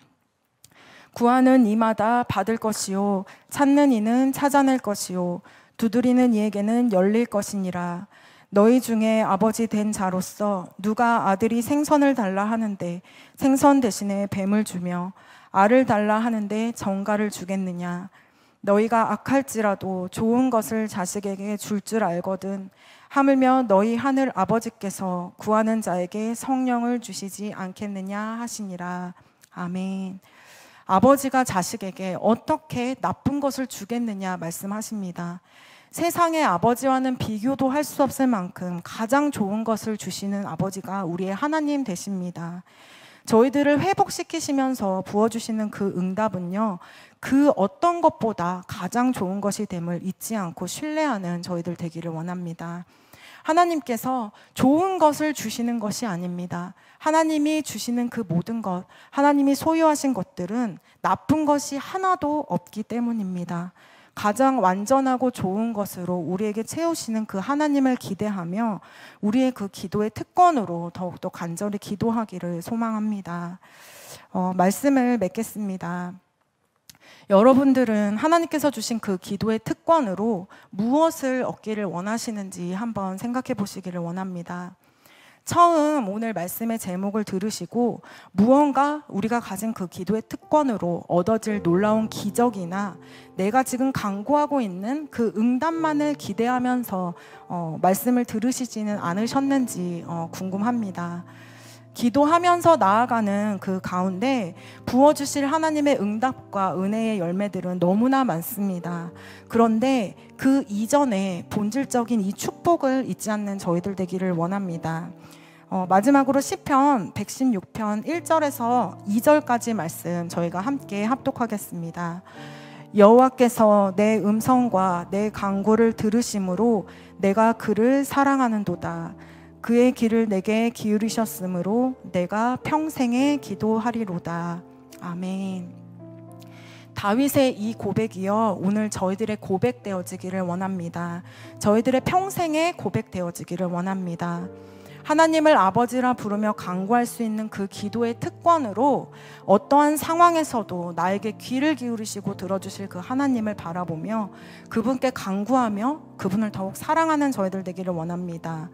A: 구하는 이마다 받을 것이요, 찾는 이는 찾아낼 것이요, 두드리는 이에게는 열릴 것이니라. 너희 중에 아버지 된 자로서 누가 아들이 생선을 달라 하는데 생선 대신에 뱀을 주며 알을 달라 하는데 정갈을 주겠느냐. 너희가 악할지라도 좋은 것을 자식에게 줄 줄 알거든. 하물며 너희 하늘 아버지께서 구하는 자에게 성령을 주시지 않겠느냐 하시니라. 아멘. 아버지가 자식에게 어떻게 나쁜 것을 주겠느냐 말씀하십니다. 세상의 아버지와는 비교도 할 수 없을 만큼 가장 좋은 것을 주시는 아버지가 우리의 하나님 되십니다. 저희들을 회복시키시면서 부어주시는 그 응답은요, 그 어떤 것보다 가장 좋은 것이 됨을 잊지 않고 신뢰하는 저희들 되기를 원합니다. 하나님께서 좋은 것을 주시는 것이 아닙니다. 하나님이 주시는 그 모든 것, 하나님이 소유하신 것들은 나쁜 것이 하나도 없기 때문입니다. 가장 완전하고 좋은 것으로 우리에게 채우시는 그 하나님을 기대하며 우리의 그 기도의 특권으로 더욱더 간절히 기도하기를 소망합니다. 말씀을 맺겠습니다. 여러분들은 하나님께서 주신 그 기도의 특권으로 무엇을 얻기를 원하시는지 한번 생각해 보시기를 원합니다. 처음 오늘 말씀의 제목을 들으시고 무언가 우리가 가진 그 기도의 특권으로 얻어질 놀라운 기적이나 내가 지금 간구하고 있는 그 응답만을 기대하면서 말씀을 들으시지는 않으셨는지 궁금합니다. 기도하면서 나아가는 그 가운데 부어주실 하나님의 응답과 은혜의 열매들은 너무나 많습니다. 그런데 그 이전에 본질적인 이 축복을 잊지 않는 저희들 되기를 원합니다. 마지막으로 시편 116편 1절에서 2절까지 말씀 저희가 함께 합독하겠습니다. 여호와께서 내 음성과 내 간구를 들으심으로 내가 그를 사랑하는도다. 그의 길을 내게 기울이셨으므로 내가 평생에 기도하리로다. 아멘. 다윗의 이 고백이요, 오늘 저희들의 고백되어지기를 원합니다. 저희들의 평생에 고백되어지기를 원합니다. 하나님을 아버지라 부르며 간구할 수 있는 그 기도의 특권으로 어떠한 상황에서도 나에게 귀를 기울이시고 들어주실 그 하나님을 바라보며 그분께 간구하며 그분을 더욱 사랑하는 저희들 되기를 원합니다.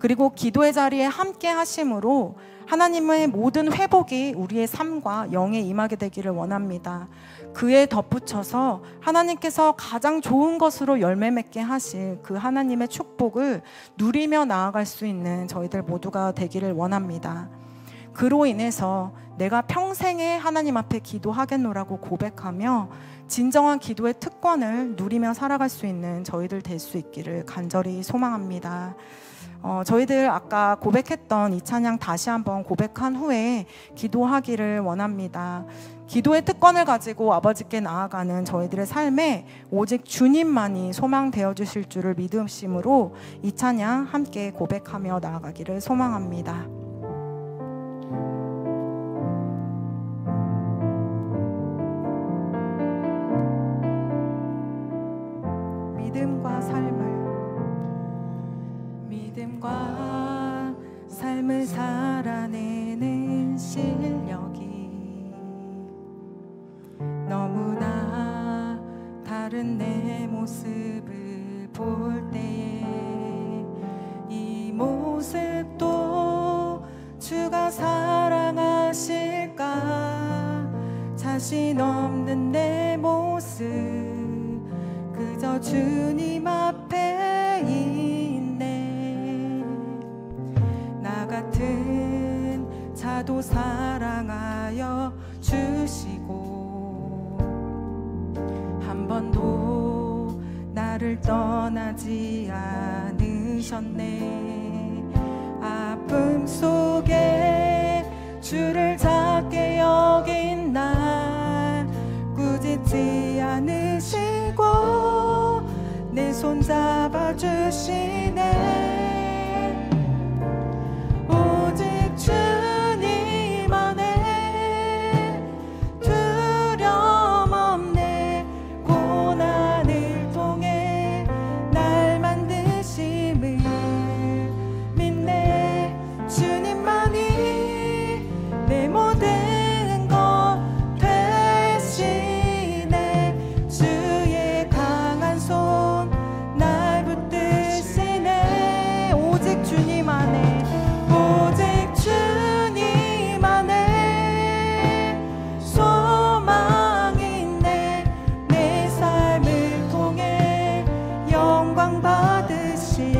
A: 그리고 기도의 자리에 함께 하심으로 하나님의 모든 회복이 우리의 삶과 영에 임하게 되기를 원합니다. 그에 덧붙여서 하나님께서 가장 좋은 것으로 열매 맺게 하실 그 하나님의 축복을 누리며 나아갈 수 있는 저희들 모두가 되기를 원합니다. 그로 인해서 내가 평생에 하나님 앞에 기도하겠노라고 고백하며 진정한 기도의 특권을 누리며 살아갈 수 있는 저희들 될 수 있기를 간절히 소망합니다. 저희들 아까 고백했던 이 찬양 다시 한번 고백한 후에 기도하기를 원합니다. 기도의 특권을 가지고 아버지께 나아가는 저희들의 삶에 오직 주님만이 소망되어 주실 줄을 믿으심으로 이 찬양 함께 고백하며 나아가기를 소망합니다. 믿음과 삶을 살아내는 실력이 너무나 다른 내 모습을 볼 때에 이 모습도 주가 사랑하실까. 자신 없는 내 모습 그저 주님 앞에 있네. 나 같은 자도 사랑하여 주시고 한 번도 나를 떠나지 않으셨네. 아픔 속에 주를 찾게 잡아주시네. 오직 주님 안에 두려움 없네. 고난을 통해 날 만드심을 믿네. 주님만이 내 모든 것 되시네. 주의 강한 손 날 붙드시네. 오직 주님 안에, 오직 주님 안에 소망이 있네. 내 삶을 통해 영광 받으실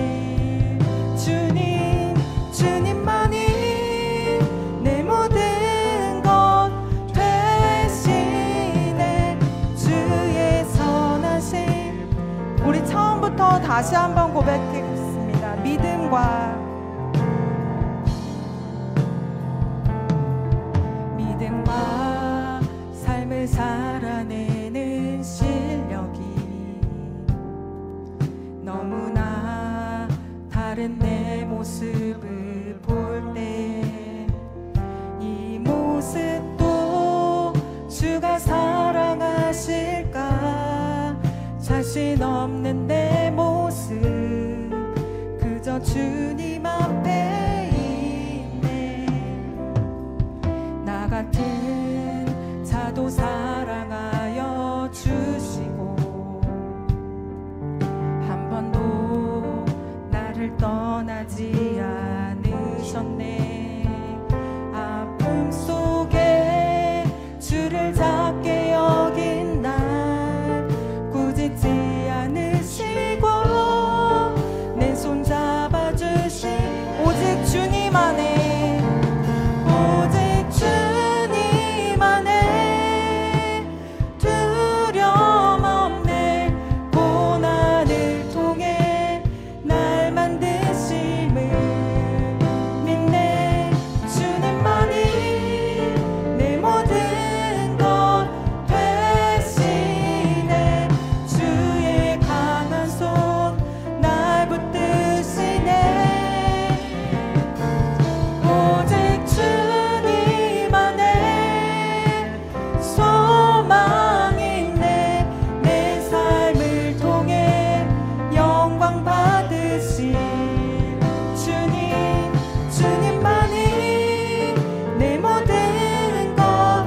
A: 주님, 주님만이 내 모든 것 되시네. 주의 선하심. 우리 처음부터 다시 한번 고백했습니다. 믿음과 삶을 살아내는 실력이 너무나 다른 내 모습을 볼 때 이 모습도 주가 사랑하실까. 자신 없는 내 모습 그저 주님 앞에 있네. 나 같은 자도 사랑하여 주시고 한 번도 나를 떠나지 않으셨네. 아픔 속에 주를 작게 여긴 날 꾸짖지 않으시고 내 손 잡아주신 오직 주님 안에, 오직 주님 안에 두려움 없네. 고난을 통해 날 만드심을 믿네. 주님만이 내 모든 것 되시네. 주의 강한 손 날 붙드시네. 오직 주님 안에 소망이 있네. 내 삶을 통해 영광 받으실 주님, 주님만이 내 모든 것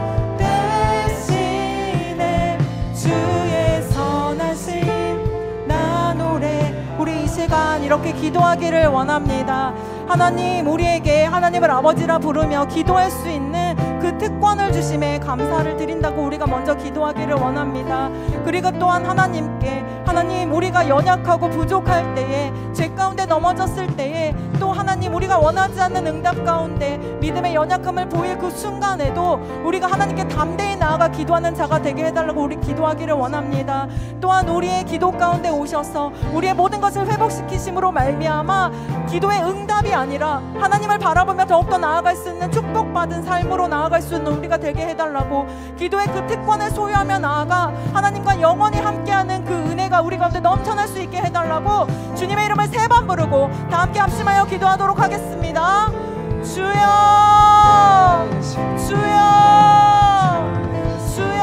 A: 되시네. 주의 선하심 나 노래. 우리 이 시간 이렇게 기도하기를 원합니다. 하나님, 우리에게 하나님을 아버지라 부르며 기도할 수 있는 그 특권을 주심에 감사를 드린다고 우리가 먼저 기도하기를 원합니다. 그리고 또한 하나님께, 하나님, 우리가 연약하고 부족할 때에, 죄 가운데 넘어졌을 때에, 또 하나님 우리가 원하지 않는 응답 가운데 믿음의 연약함을 보일 그 순간에도 우리가 하나님께 담대히 나아가 기도하는 자가 되게 해달라고 우리 기도하기를 원합니다. 또한 우리의 기도 가운데 오셔서 우리의 모든 것을 회복시키심으로 말미암아 기도의 응답이 아니라 하나님을 바라보며 더욱더 나아갈 수 있는 축복받은 삶으로 나아갈 수 있는 우리가 되게 해달라고, 기도의 그 특권을 소유하며 나아가 하나님과 영원히 함께하는 그 은혜가 우리 가운데 넘쳐날 수 있게 해달라고 주님의 이름을 3번 부르고 다 함께 합심하여 기도하도록 하겠습니다. 주여, 주여, 주여.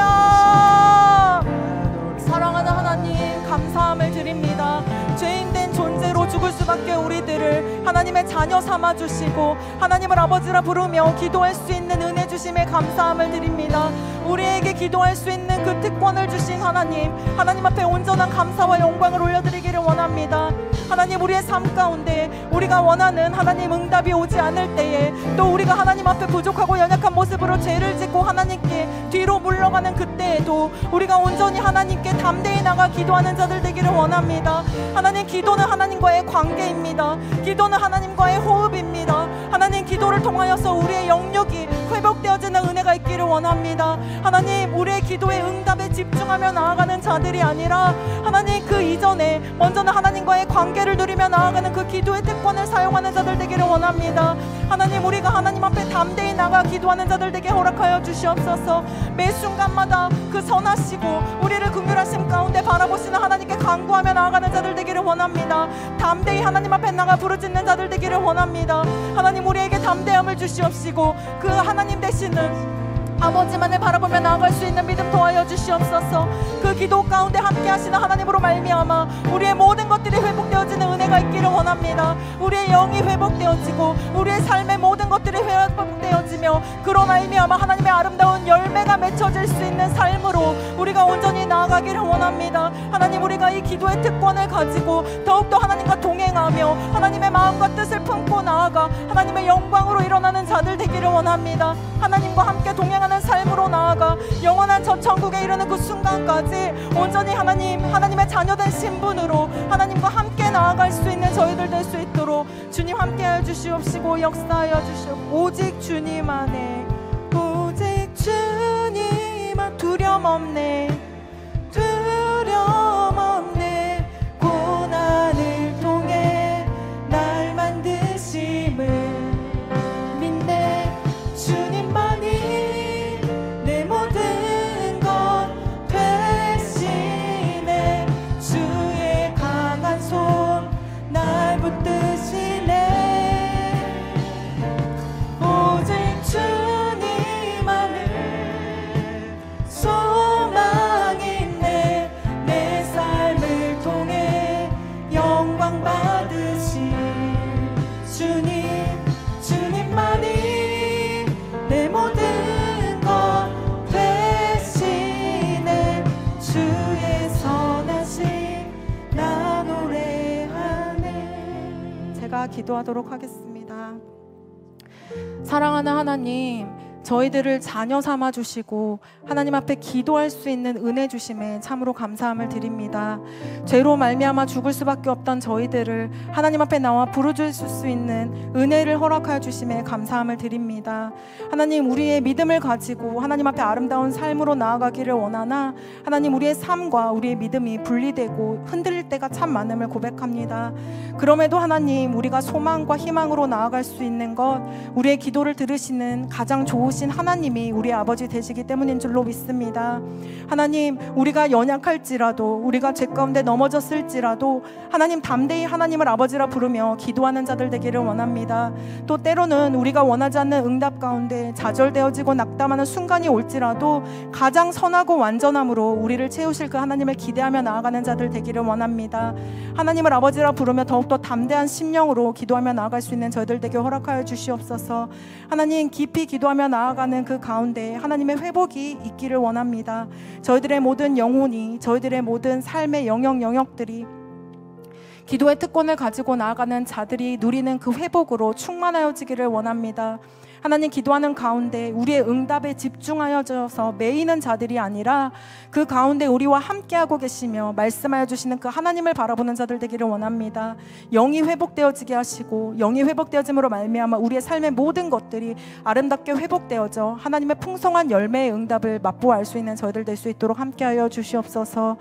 A: 사랑하는 하나님, 감사함을 드립니다. 죄인된 존재로 죽을 수밖에 우리들을 하나님의 자녀 삼아주시고 하나님을 아버지라 부르며 기도할 수 있는 은혜 주심에 감사함을 드립니다. 우리에게 기도할 수 있는 그 특권을 주신 하나님, 하나님 앞에 온전한 감사와 영광을 올려드리기를 원합니다. 하나님, 우리의 삶 가운데 우리가 원하는 하나님 응답이 오지 않을 때에, 또 우리가 하나님 앞에 부족하고 연약한 모습으로 죄를 짓고 하나님께 뒤로 물러가는 그때에도 우리가 온전히 하나님께 담대히 나가 기도하는 자들 되기를 원합니다. 하나님, 기도는 하나님과의 관계입니다. 기도는 하나님과의 호흡입니다. 하나님, 기도를 통하여서 우리의 영역이 회복되어지는 은혜가 있기를 원합니다. 하나님, 우리의 기도의 응답에 집중 향하며 나아가는 자들이 아니라 하나님 그 이전에 먼저는 하나님과의 관계를 누리며 나아가는 그 기도의 특권을 사용하는 자들 되기를 원합니다. 하나님, 우리가 하나님 앞에 담대히 나가 기도하는 자들 되게 허락하여 주시옵소서. 매 순간마다 그 선하시고 우리를 긍휼하심 가운데 바라보시는 하나님께 간구하며 나아가는 자들 되기를 원합니다. 담대히 하나님 앞에 나가 부르짖는 자들 되기를 원합니다. 하나님, 우리에게 담대함을 주시옵시고 그 하나님 되시는 아버지만을 바라보며 나아갈 수 있는 믿음 도와여 주시옵소서. 그 기도 가운데 함께 하시는 하나님으로 말미암아 우리의 모든 것들이 회복되어지는 은혜가 있기를 원합니다. 우리의 영이 회복되어지고 우리의 삶의 모든 것들이 회복되어지며 그로 말미암아 하나님의 아름다운 열매가 맺혀질 수 있는 삶으로 우리가 온전히 나아가기를 원합니다. 하나님, 우리가 이 기도의 특권을 가지고 더욱더 하나님과 동행하며 하나님의 마음과 뜻을 품고 나아가 하나님의 영광으로 일어나는 자들 되기를 원합니다. 하나님과 함께 동행하는 삶으로 나아가 영원한 저 천국에 이르는 그 순간까지 온전히 하나님의 자녀된 신분으로 하나님과 함께 나아갈 수 있는 저희들 될 수 있도록 주님 함께하여 주시옵시고 역사하여 주시옵고 오직 주님 안에 오직 주님만 두려움 없네 고난을 통해 날 만드심을 믿네. 주님만이 내 모든 것 되시네. 주의 강한 손 날 붙드시네. 오직 주님만을 소망 있네. 내 삶을 통해 영광 받으신 주님만이 내 모든 것 되시네. 주의 선하심 나 노래하네. 제가 기도하도록 하겠습니다. 사랑하는 하나님, 저희들을 자녀 삼아 주시고 하나님 앞에 기도할 수 있는 은혜 주심에 참으로 감사함을 드립니다. 죄로 말미암아 죽을 수밖에 없던 저희들을 하나님 앞에 나와 부르짖을 수 있는 은혜를 허락하여 주심에 감사함을 드립니다. 하나님, 우리의 믿음을 가지고 하나님 앞에 아름다운 삶으로 나아가기를 원하나 하나님, 우리의 삶과 우리의 믿음이 분리되고 흔들릴 때가 참 많음을 고백합니다. 그럼에도 하나님, 우리가 소망과 희망으로 나아갈 수 있는 것, 우리의 기도를 들으시는 가장 좋으신 하나님이 우리 아버지 되시기 때문인 줄로 믿습니다. 하나님, 우리가 연약할지라도 우리가 죄 가운데 넘어졌을지라도 하나님, 담대히 하나님을 아버지라 부르며 기도하는 자들 되기를 원합니다. 또 때로는 우리가 원하지 않는 응답 가운데 좌절되어지고 낙담하는 순간이 올지라도 가장 선하고 완전함으로 우리를 채우실 그 하나님을 기대하며 나아가는 자들 되기를 원합니다. 하나님을 아버지라 부르며 더욱더 담대한 심령으로 기도하며 나아갈 수 있는 저희들 되게 허락하여 주시옵소서. 하나님, 깊이 기도하며 나아가는 그 가운데 하나님의 회복이 있기를 원합니다. 저희들의 모든 영혼이, 저희들의 모든 삶의 영역들이 기도의 특권을 가지고 나아가는 자들이 누리는 그 회복으로 충만하여지기를 원합니다. 하나님, 기도하는 가운데 우리의 응답에 집중하여져서 매이는 자들이 아니라 그 가운데 우리와 함께하고 계시며 말씀하여 주시는 그 하나님을 바라보는 자들 되기를 원합니다. 영이 회복되어지게 하시고 영이 회복되어짐으로 말미암아 우리의 삶의 모든 것들이 아름답게 회복되어져 하나님의 풍성한 열매의 응답을 맛보아 알 수 있는 저희들 될 수 있도록 함께하여 주시옵소서.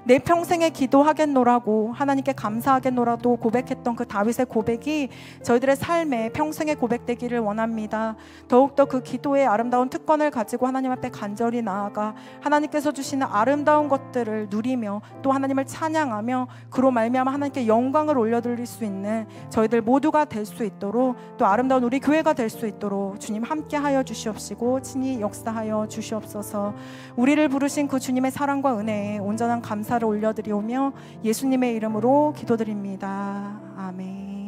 A: 내 평생에 기도하겠노라고 하나님께 감사하겠노라도 고백했던 그 다윗의 고백이 저희들의 삶에 평생의 고백되기를 원합니다. 더욱더 그 기도의 아름다운 특권을 가지고 하나님 앞에 간절히 나아가 하나님께서 주시는 아름다운 것들을 누리며 또 하나님을 찬양하며 그로 말미암아 하나님께 영광을 올려드릴 수 있는 저희들 모두가 될 수 있도록 또 아름다운 우리 교회가 될 수 있도록 주님 함께하여 주시옵시고 친히 역사하여 주시옵소서. 우리를 부르신 그 주님의 사랑과 은혜에 온전한 감사를 올려드리오며 예수님의 이름으로 기도드립니다. 아멘.